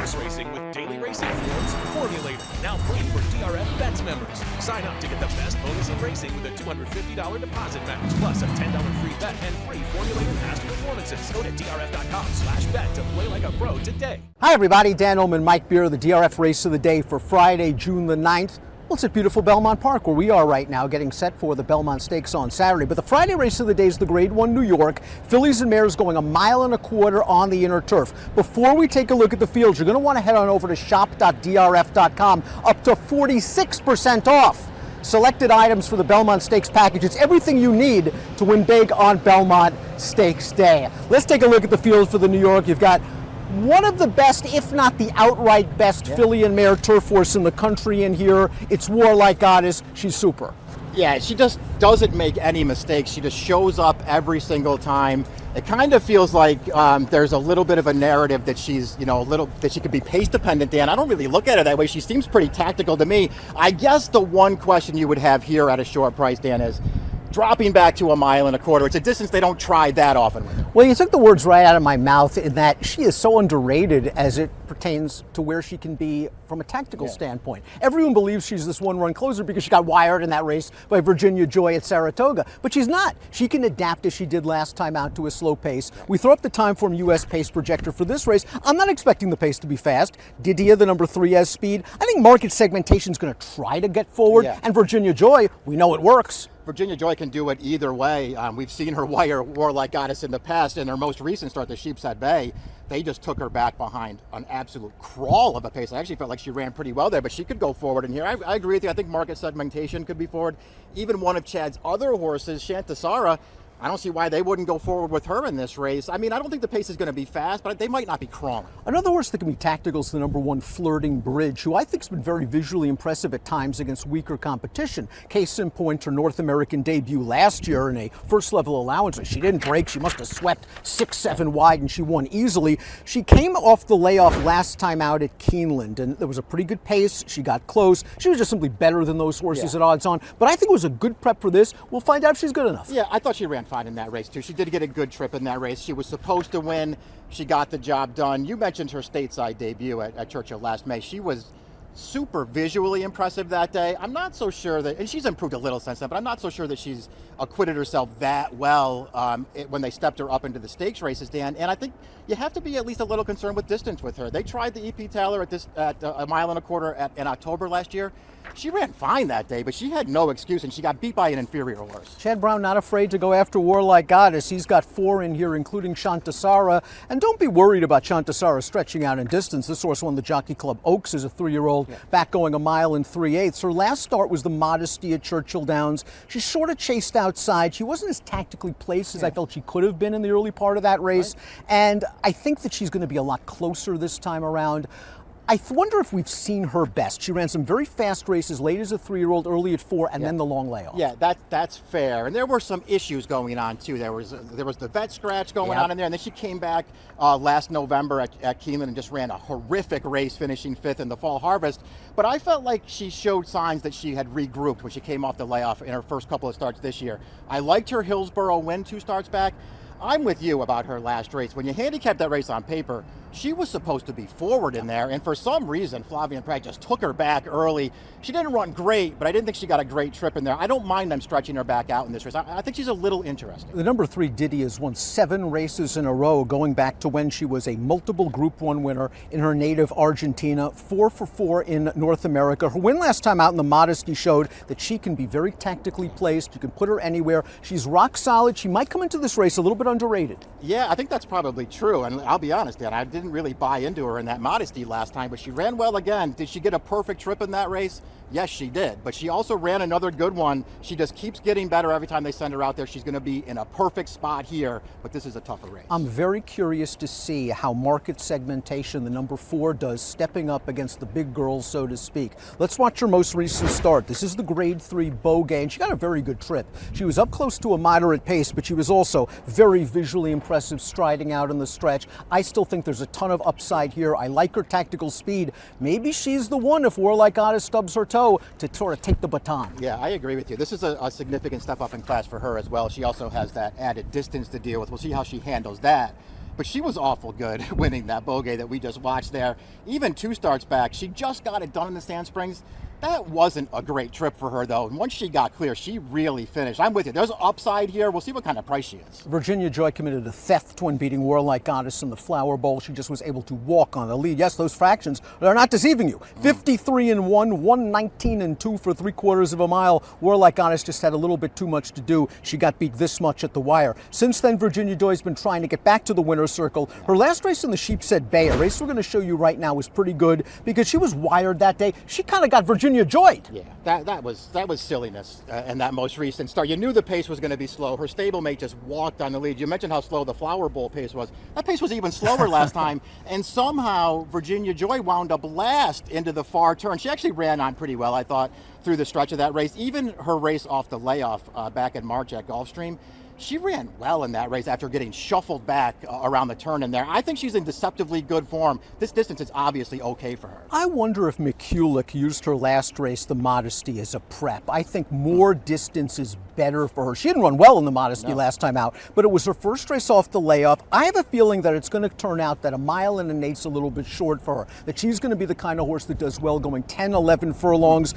horse racing with daily racing fields Formulator, now free for DRF Bets members. Sign up to get the best bonus in racing with a $250 deposit match, plus a $10 free bet and free Formulator past performances. Go to DRF.com/bet to play like a pro today. Hi everybody, Dan Illman, Mike Beer, the DRF race of the day for Friday, June the 9th. Well, it's at beautiful Belmont Park where we are right now, getting set for the Belmont Stakes on Saturday. But the Friday race of the day is the Grade 1 New York. Fillies and mares going 1.25 miles on the inner turf. Before we take a look at the fields, you're going to want to head on over to shop.drf.com, up to 46% off selected items for the Belmont Stakes package. It's everything you need to win big on Belmont Stakes Day. Let's take a look at the field for the New York. You've got one of the best, if not the outright best, filly and mare turf horse in the country in here. It's Warlike Goddess. She's super. Yeah, she just doesn't make any mistakes. She just shows up every single time. It kind of feels like there's a little bit of a narrative that she's, that she could be pace dependent, Dan. I don't really look at her that way. She seems pretty tactical to me. I guess the one question you would have here at a short price, Dan, is dropping back to 1.25 miles. It's a distance they don't try that often with her. Well, you took the words right out of my mouth in that she is so underrated as it pertains to where she can be from a tactical standpoint. Everyone believes she's this one-run closer because she got wired in that race by Virginia Joy at Saratoga, but she's not. She can adapt as she did last time out to a slow pace. We throw up the Timeform US pace projector for this race. I'm not expecting the pace to be fast. Didia, the number 3, has speed. I think market segmentation is going to try to get forward, and Virginia Joy, we know it works. Virginia Joy can do it either way. We've seen her wire Warlike Goddess in the past. In her most recent start, the Sheepshead Bay, they just took her back behind an absolute crawl of a pace. I actually felt like she ran pretty well there, but she could go forward in here. I agree with you. I think market segmentation could be forward. Even one of Chad's other horses, Shantasara, I don't see why they wouldn't go forward with her in this race. I mean, I don't think the pace is going to be fast, but they might not be crawling. Another horse that can be tactical is the number 1, Flirting Bridge, who I think has been very visually impressive at times against weaker competition. Case in point, her North American debut last year in a first-level allowance. She didn't break. She must have swept 6-7 wide, and she won easily. She came off the layoff last time out at Keeneland, and there was a pretty good pace. She got close. She was just simply better than those horses at odds on. But I think it was a good prep for this. We'll find out if she's good enough. Yeah, I thought she ran fine in that race too. She did get a good trip in that race. She was supposed to win. She got the job done. You mentioned her stateside debut at Churchill last May. She was super visually impressive that day. I'm not so sure that, and she's improved a little since then, but I'm not so sure that she's acquitted herself that well when they stepped her up into the stakes races, Dan. And I think you have to be at least a little concerned with distance with her. They tried the EP Taylor at 1.25 miles in October last year. She ran fine that day, but she had no excuse, and she got beat by an inferior horse. Chad Brown not afraid to go after Warlike Goddess. He's got 4 in here, including Shantasara. And don't be worried about Shantasara stretching out in distance. This horse won the Jockey Club Oaks as a 3-year-old, back going 1 mile and 3/8. Her last start was the Modesty at Churchill Downs. She sort of chased outside. She wasn't as tactically placed as I felt she could have been in the early part of that race. And I think that she's going to be a lot closer this time around. I wonder if we've seen her best. She ran some very fast races, late as a 3-year-old, early at 4, and then the long layoff. Yeah, that's fair. And there were some issues going on too. There was the vet scratch going on in there, and then she came back last November at Keeneland and just ran a horrific race, finishing 5th in the Fall Harvest. But I felt like she showed signs that she had regrouped when she came off the layoff in her first couple of starts this year. I liked her Hillsborough win 2 starts back. I'm with you about her last race. When you handicap that race on paper, she was supposed to be forward in there, and for some reason, Flavien Prat just took her back early. She didn't run great, but I didn't think she got a great trip in there. I don't mind them stretching her back out in this race. I think she's a little interesting. The number 3, Didia, has won 7 races in a row, going back to when she was a multiple Group 1 winner in her native Argentina, 4 for 4 in North America. Her win last time out in the Modesty showed that she can be very tactically placed. You can put her anywhere. She's rock solid. She might come into this race a little bit underrated. Yeah, I think that's probably true. And I'll be honest, Dan, I didn't really buy into her in that Modesty last time, but she ran well again. Did she get a perfect trip in that race? Yes, she did. But she also ran another good one. She just keeps getting better every time they send her out there. She's going to be in a perfect spot here, but this is a tougher race. I'm very curious to see how market segmentation, the number 4, does, stepping up against the big girls, so to speak. Let's watch her most recent start. This is the Grade 3 Beaugay, and she got a very good trip. She was up close to a moderate pace, but she was also very visually impressive striding out in the stretch. I still think there's a ton of upside here. I like her tactical speed. Maybe she's the one, if Warlike Goddess stubs her toe, to sort of take the baton. Yeah, I agree with you. This is a significant step up in class for her as well. She also has that added distance to deal with. We'll see how she handles that. but she was awful good winning that bogey that we just watched there. Even 2 starts back, she just got it done in the Sand Springs. That wasn't a great trip for her, though. And once she got clear, she really finished. I'm with you. There's upside here. We'll see what kind of price she is. Virginia Joy committed a theft when beating Warlike Goddess in the Flower Bowl. She just was able to walk on the lead. Yes, those fractions are not deceiving you. 53-1, 119-2 for 3/4 of a mile. Warlike Goddess just had a little bit too much to do. She got beat this much at the wire. Since then, Virginia Joy's been trying to get back to the winner's circle. Her last race in the Sheepshead Bay, a race we're going to show you right now, was pretty good because she was wired that day. She kind of got Virginia joyed. Yeah, that was silliness in that most recent start. You knew the pace was going to be slow. Her stablemate just walked on the lead. You mentioned how slow the Flower Bowl pace was. That pace was even slower last time, and somehow Virginia Joy wound up last into the far turn. She actually ran on pretty well, I thought, through the stretch of that race. Even her race off the layoff back in March at Gulfstream, she ran well in that race after getting shuffled back around the turn in there. I think she's in deceptively good form. This distance is obviously okay for her. I wonder if McCulloch used her last race, the Modesty, as a prep. I think more distance is better for her. She didn't run well in the Modesty last time out, but it was her first race off the layoff. I have a feeling that it's going to turn out that 1.1 1/8 a little bit short for her, that she's going to be the kind of horse that does well going 10, 11 furlongs.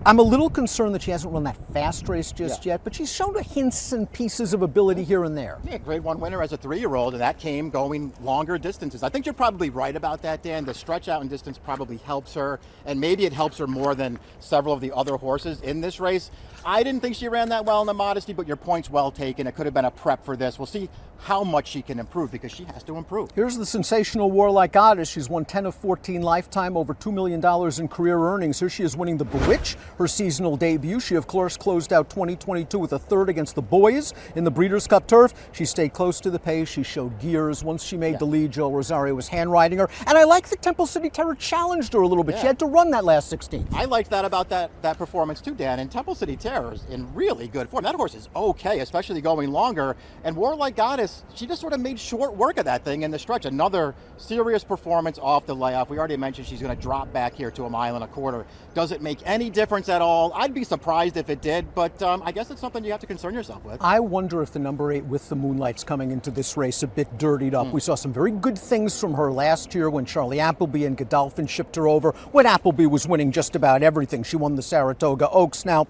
I'm a little concerned that she hasn't run that fast race just yet, but she's shown hints and pieces of ability here and there. Yeah, Grade 1 winner as a 3-year-old, and that came going longer distances. I think you're probably right about that, Dan. The stretch out in distance probably helps her, and maybe it helps her more than several of the other horses in this race. I didn't think she ran that well in the Modesty, but your point's well taken. It could have been a prep for this. We'll see how much she can improve, because she has to improve. Here's the sensational Warlike Goddess. She's won 10 of 14 lifetime, over $2 million in career earnings. Here she is winning the Bewitch, her seasonal debut. She, of course, closed out 2022 with a third against the boys in the Breeders' Cup Turf. She stayed close to the pace. She showed gears. Once she made the lead, Joel Rosario was hand-riding her. And I like that Temple City Terror challenged her a little bit. She had to run that last 16. I liked that about that performance too, Dan. And Temple City Terror is in really good form. That horse is okay, especially going longer. And Warlike Goddess, she just sort of made short work of that thing in the stretch. Another serious performance off the layoff. We already mentioned she's going to drop back here to 1.25 miles. Does it make any difference at all? I'd be surprised if it did, but I guess it's something you have to concern yourself with. I wonder if the number 8 with the Moonlight's coming into this race a bit dirtied up. We saw some very good things from her last year when Charlie Appleby and Godolphin shipped her over, when Appleby was winning just about everything. She won the Saratoga Oaks. Now,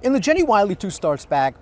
in the Jenny Wiley 2 starts back,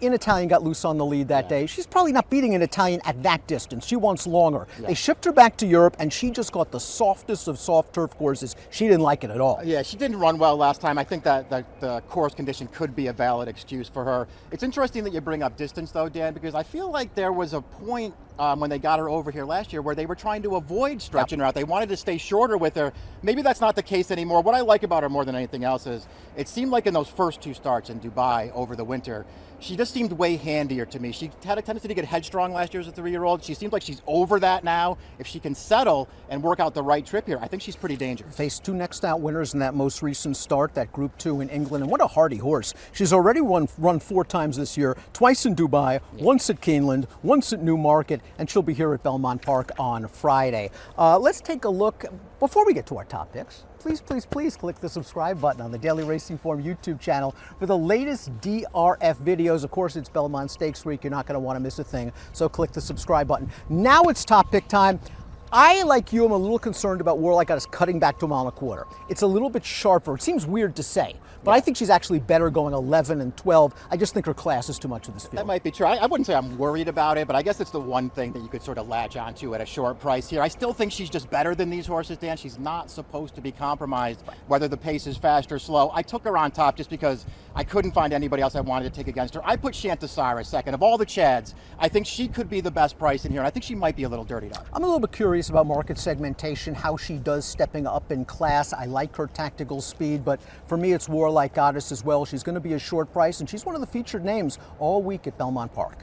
In Italian got loose on the lead that day. She's probably not beating In Italian at that distance. She wants longer. They shipped her back to Europe, and she just got the softest of soft turf courses. She didn't like it at all. Yeah, she didn't run well last time. I think that the course condition could be a valid excuse for her. It's interesting that you bring up distance, though, Dan, because I feel like there was a point when they got her over here last year where they were trying to avoid stretching her out. They wanted to stay shorter with her. Maybe that's not the case anymore. What I like about her more than anything else is it seemed like in those first 2 starts in Dubai over the winter, she just seemed way handier to me. She had a tendency to get headstrong last year as a 3-year-old. She seems like she's over that now. If she can settle and work out the right trip here, I think she's pretty dangerous. Faced 2 next out winners in that most recent start, that Group 2 in England, and what a hardy horse. She's already run 4 times this year, twice in Dubai, once at Keeneland, once at Newmarket, and she'll be here at Belmont Park on Friday. Let's take a look, before we get to our top picks, please click the subscribe button on the Daily Racing Form YouTube channel for the latest DRF videos. Of course, it's Belmont Stakes Week. You're not going to want to miss a thing, so click the subscribe button. Now it's top pick time. I, like you, am a little concerned about Warlike Goddess cutting back to 1.25 miles. It's a little bit sharper. It seems weird to say, but I think she's actually better going 11 and 12. I just think her class is too much for this field. That might be true. I wouldn't say I'm worried about it, but I guess it's the one thing that you could sort of latch onto at a short price here. I still think she's just better than these horses, Dan. She's not supposed to be compromised, whether the pace is fast or slow. I took her on top just because I couldn't find anybody else I wanted to take against her. I put Shantasara second. Of all the Chads, I think she could be the best price in here, and I think she might be a little dirtied up. I'm a little bit curious about market segmentation, how she does stepping up in class. I like her tactical speed, but for me, it's Warlike Goddess as well. She's going to be a short price, and she's one of the featured names all week at Belmont Park.